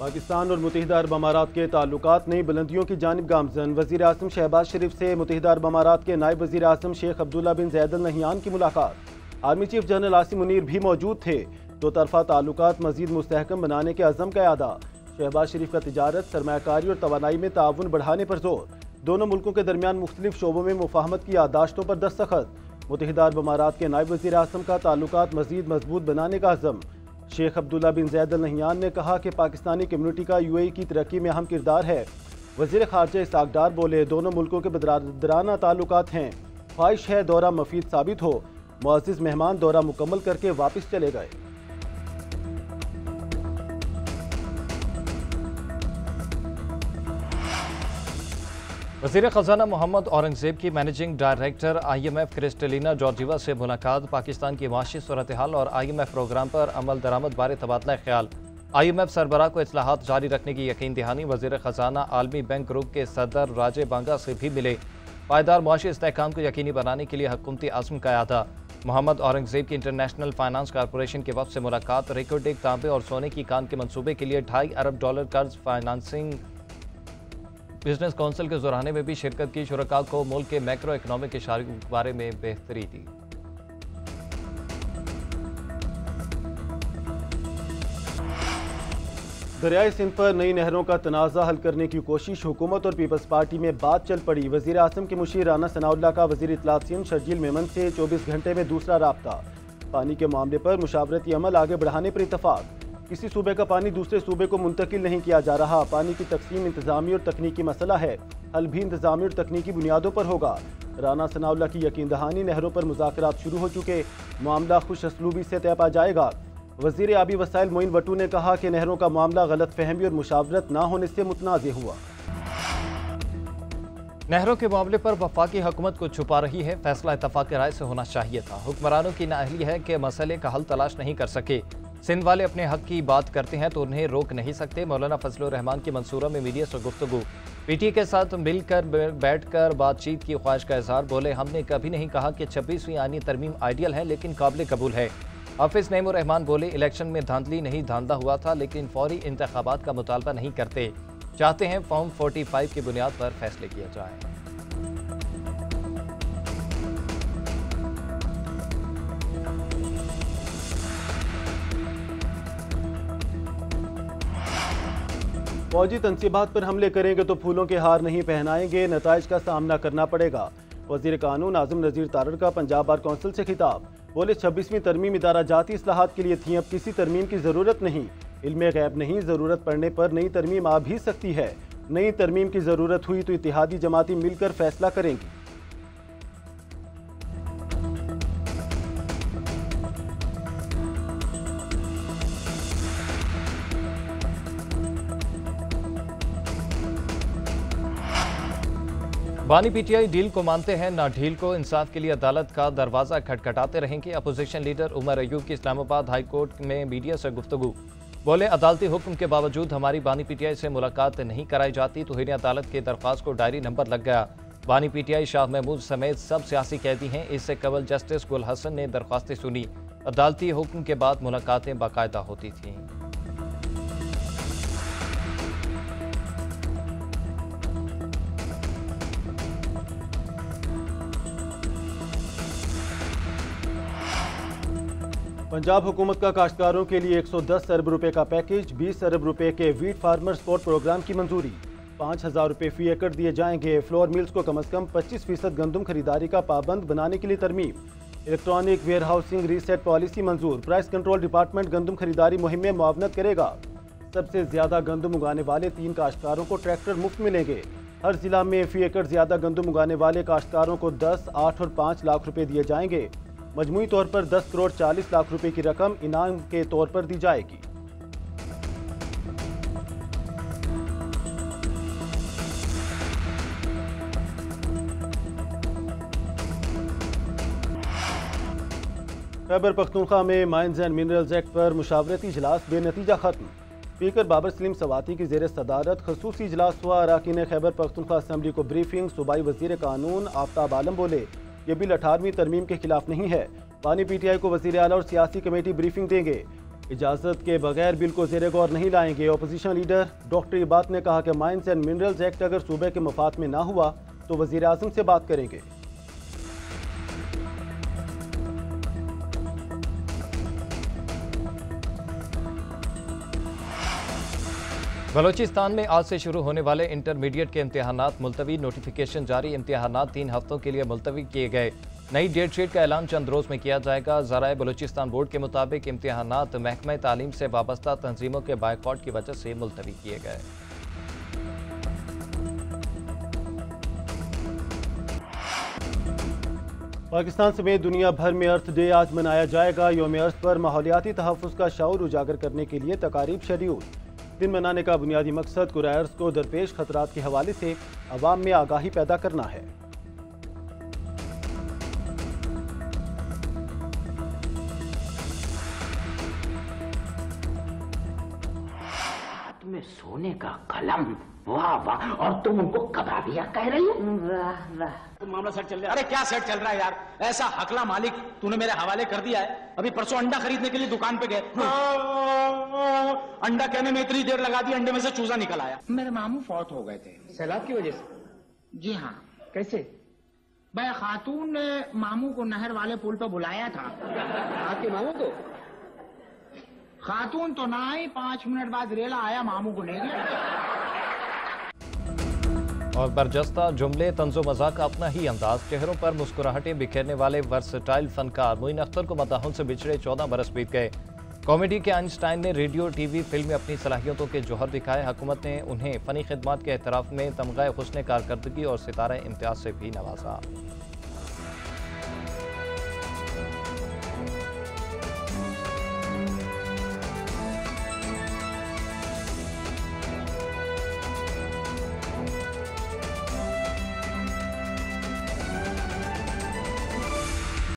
पाकिस्तान और मुत्तहिदा अरब अमारात के ताल्लुकात नई बुलंदियों की जानिब गामजन। वज़ीर आज़म शहबाज शरीफ से मुत्तहिदा अरब अमारात के नायब वज़ीर आज़म शेख अब्दुल्ला बिन ज़ैद अल नहयान की मुलाकात। Army chief general Asim Munir भी मौजूद थे। दो तरफा ताल्लुकात मज़ीद मुस्तहकम बनाने के अज़म का अदा। शहबाज शरीफ का तिजारत, सरमायाकारी और तवानाई में ताउन बढ़ाने पर जोर। दोनों मुल्कों के दरमियान मुख्तलिफ शोबों में मुफाहमत की याददाश्तों पर दस्तखत। मुत्तहिदा अरब अमारात के नायब वज़ीर आज़म का ताल्लुकात मज़ीद मजबूत बनाने का अज़म। शेख अब्दुल्ला बिन ज़ैद अल नहयान ने कहा कि पाकिस्तानी कम्युनिटी का UAE की तरक्की में अहम किरदार है। वज़ीर ख़ारजा इसहाक़ डार बोले, दोनों मुल्कों के बरदराना ताल्लुकात हैं। ख्वाहिश है दौरा मफीद साबित हो। मुअज़्ज़िज़ मेहमान दौरा मुकम्मल करके वापस चले गए। वज़ीर ख़ज़ाना मोहम्मद औरंगज़ेब की managing director IMF Kristalina Georgieva से मुलाकात। पाकिस्तान की माशी सूरत हाल और IMF प्रोग्राम पर अमल दरामद बारे तबादला ख्याल। IMF सरबराह को इस्लाहात जारी रखने की यकीन दहानी। वज़ीर ख़ज़ाना आलमी बैंक ग्रुप के सदर राजे बांगा से भी मिले। पायदार मुआशी इस्तेहकाम को यकीनी बनाने के लिए हुकूमती अज़्म का अदा। मोहम्मद औरंगज़ेब की इंटरनेशनल फाइनेंस कॉरपोरेशन के वफ़द से मुलाकात। रिकॉर्डिंग तांबे और सोने की कान के मनसूबे के लिए $2.5 अरब कर्ज फाइनेंसिंग। बिजनेस काउंसिल के ज़राने में भी शिरकत की। शुरका को मुल्क के मैक्रो इकनॉमिक इशारे के बारे में बेहतरी दी। दरियाई सिंध पर नई नहरों का तनाज़ा हल करने की कोशिश। हुकूमत और पीपल्स पार्टी में बात चल पड़ी। वज़ीर आज़म के मुशीर राना सनाउल्लाह का वज़ीर इत्तलात सिंध शर्जील मेमन से 24 घंटे में दूसरा राब्ता। पानी के मामले पर मुशावरती अमल आगे बढ़ाने पर इत्तफाक। किसी सूबे का पानी दूसरे सूबे को मुंतकिल नहीं किया जा रहा। पानी की तकसीम इंतजामी और तकनीकी मसला है। हल भी इंतजामी और तकनीकी बुनियादों पर होगा। राना सनाउल्लाह की यकीन दहानी, नहरों पर मुज़ाकरात शुरू हो चुके, मामला खुश असलूबी से तय पा जाएगा। वज़ीर आबी वसाइल मोइन वटू ने कहा कि नहरों का मामला गलत फहमी और मुशावरत न होने से मुतनाज़ हुआ। नहरों के मामले पर वफाकी हुकूमत को छुपा रही है। फैसला इत्तफाक़ राय से होना चाहिए था। हुक्मरानों की नाअहली है कि मसले का हल तलाश नहीं कर सके। सिंध वाले अपने हक की बात करते हैं तो उन्हें रोक नहीं सकते। मौलाना फजलुर रहमान की मंसूरा में मीडिया से गुफ्तगू। PT के साथ मिलकर बैठकर बातचीत की ख्वाहिश का इजहार। बोले, हमने कभी नहीं कहा कि 26वीं आईनी तरमीम आइडियल है, लेकिन काबिल कबूल है। हाफिज नईमुर रहमान बोले, इलेक्शन में धांधली नहीं धांधला हुआ था, लेकिन फौरी इंतखाबात का मुतालबा नहीं करते। चाहते हैं फॉर्म 45 की बुनियाद पर फैसले किया जाए। फौजी तनसीबात पर हमले करेंगे तो फूलों के हार नहीं पहनाएंगे, नताइज का सामना करना पड़ेगा। वज़ीर कानून आज़म नज़ीर तारड़ का पंजाब बार कौंसिल से खिताब। बोले, 26वीं तरमीम इदारा जाती इस्लाहात के लिए थी, अब किसी तरमीम की ज़रूरत नहीं। इल्मे गैब नहीं, ज़रूरत पड़ने पर नई तरमीम आ भी सकती है। नई तरमीम की ज़रूरत हुई तो इत्तेहादी जमाती मिलकर फैसला करेंगी। बानी PTI डील को मानते हैं ना ढील को। इंसाफ के लिए अदालत का दरवाजा खटखटाते रहेंगे। अपोजिशन लीडर उमर अयूब की इस्लामाबाद हाई कोर्ट में मीडिया से गुफ्तगू। बोले, अदालती हुक्म के बावजूद हमारी बानी PTI से मुलाकात नहीं कराई जाती। तौहीन अदालत की दरख्वास्त को डायरी नंबर लग गया। बानी PTI शाह महमूद समेत सब सियासी कैदी हैं। इससे कबल जस्टिस गुल हसन ने दरख्वास्तें सुनी। अदालती हुक्म के बाद मुलाकातें बाकायदा होती थीं। पंजाब हुकूमत का काश्तकारों के लिए 110 अरब रुपए का पैकेज। 20 अरब रुपए के वीट फार्मर सपोर्ट प्रोग्राम की मंजूरी। 5,000 रुपए फी एकड़ दिए जाएंगे। फ्लोर मिल्स को कम अज कम 25% गंदम खरीदारी का पाबंद बनाने के लिए तरमीम। Electronic warehousing receipt policy मंजूर। प्राइस कंट्रोल डिपार्टमेंट गंदम खरीदारी मुहिम में मुआवनत करेगा। सबसे ज्यादा गंदम उगाने वाले 3 काश्तकारों को ट्रैक्टर मुफ्त मिलेंगे। हर जिला में फी एकड़ ज्यादा गंदम उगाने वाले काश्तकारों को 10, 8 और 5 लाख रुपए दिए जाएंगे। मजमूई तौर पर 10 करोड़ 40 लाख रुपए की रकम इनाम के तौर पर दी जाएगी। खैबर पख्तूनख्वा में माइंस एंड मिनरल्स एक्ट पर मुशावरती इजलास बेनतीजा खत्म। स्पीकर बाबर सलीम सवाती की जेर सदारत खसूसी इजलास हुआ। अराकीन खैबर पख्तूनख्वा असम्बली को ब्रीफिंग। सूबाई वजीर कानून आफ्ताब आलम बोले, ये बिल 18वीं तरमीम के खिलाफ नहीं है। बानी PTI को वजीर आला और सियासी कमेटी ब्रीफिंग देंगे। इजाज़त के बगैर बिल को ज़ेरे गौर नहीं लाएंगे। अपोजिशन लीडर डॉक्टर इबाद ने कहा कि माइंस एंड मिनरल्स एक्ट अगर सूबे के मफाद में ना हुआ तो वज़ीर आज़म से बात करेंगे। बलोचिस्तान में आज से शुरू होने वाले इंटरमीडिएट के इम्तिहानात मुलतवी, नोटिफिकेशन जारी। इम्तिहानात 3 हफ्तों के लिए मुलतवी किए गए। नई डेट शीट का ऐलान चंद रोज में किया जाएगा। ज़राए बलोचिस्तान बोर्ड के मुताबिक इम्तिहानात महकमा तालीम से वाबस्ता तंजीमों के बायकॉट की वजह से मुलतवी किए गए। पाकिस्तान समेत दुनिया भर में अर्थ डे आज मनाया जाएगा। यौम अर्थ पर माहौलियाती तहफ़्फ़ुज़ का शऊर उजागर करने के लिए तकारीब शेड्यूल। दिन मनाने का बुनियादी मकसद कुराए अर्ज़ को दरपेश खतरात के हवाले से अवाम में आगाही पैदा करना है। में सोने का कलम, वाह वाह, और तुम उनको कबाबिया कह रही हो? वाह वाह। मामला सेट चल रहा है। अरे क्या सेट चल रहा है यार, ऐसा हकला मालिक तूने मेरे हवाले कर दिया है। अभी परसों अंडा खरीदने के लिए दुकान पे गए, अंडा कहने में इतनी देर लगा दी, अंडे में से चूजा निकल आया। मेरे मामू फौत हो गए थे सैलाब की वजह से? जी हाँ। कैसे? भाई खातून ने मामू को नहर वाले पुल पर बुलाया था। आपके मामू को? खातून तो ना आई, 5 मिनट बाद रेला आया, मामू को ले गया। और बरजस्ता जुमले, तंज़ो मज़ाक का अपना ही अंदाज, चेहरों पर मुस्कुराहटें बिखेरने वाले वर्सटाइल फनकार मोइन अख्तर को मदाहुन से बिछड़े 14 बरस बीत गए। कॉमेडी के आइंस्टाइन ने रेडियो, टीवी, फिल्म में अपनी सलाहियतों के जौहर दिखाए। हुकूमत ने उन्हें फ़नी खिदमात के एतराफ़ में तमग़ा हुस्न कारकर्दगी और सितारा इम्तियाज़ से भी नवाजा।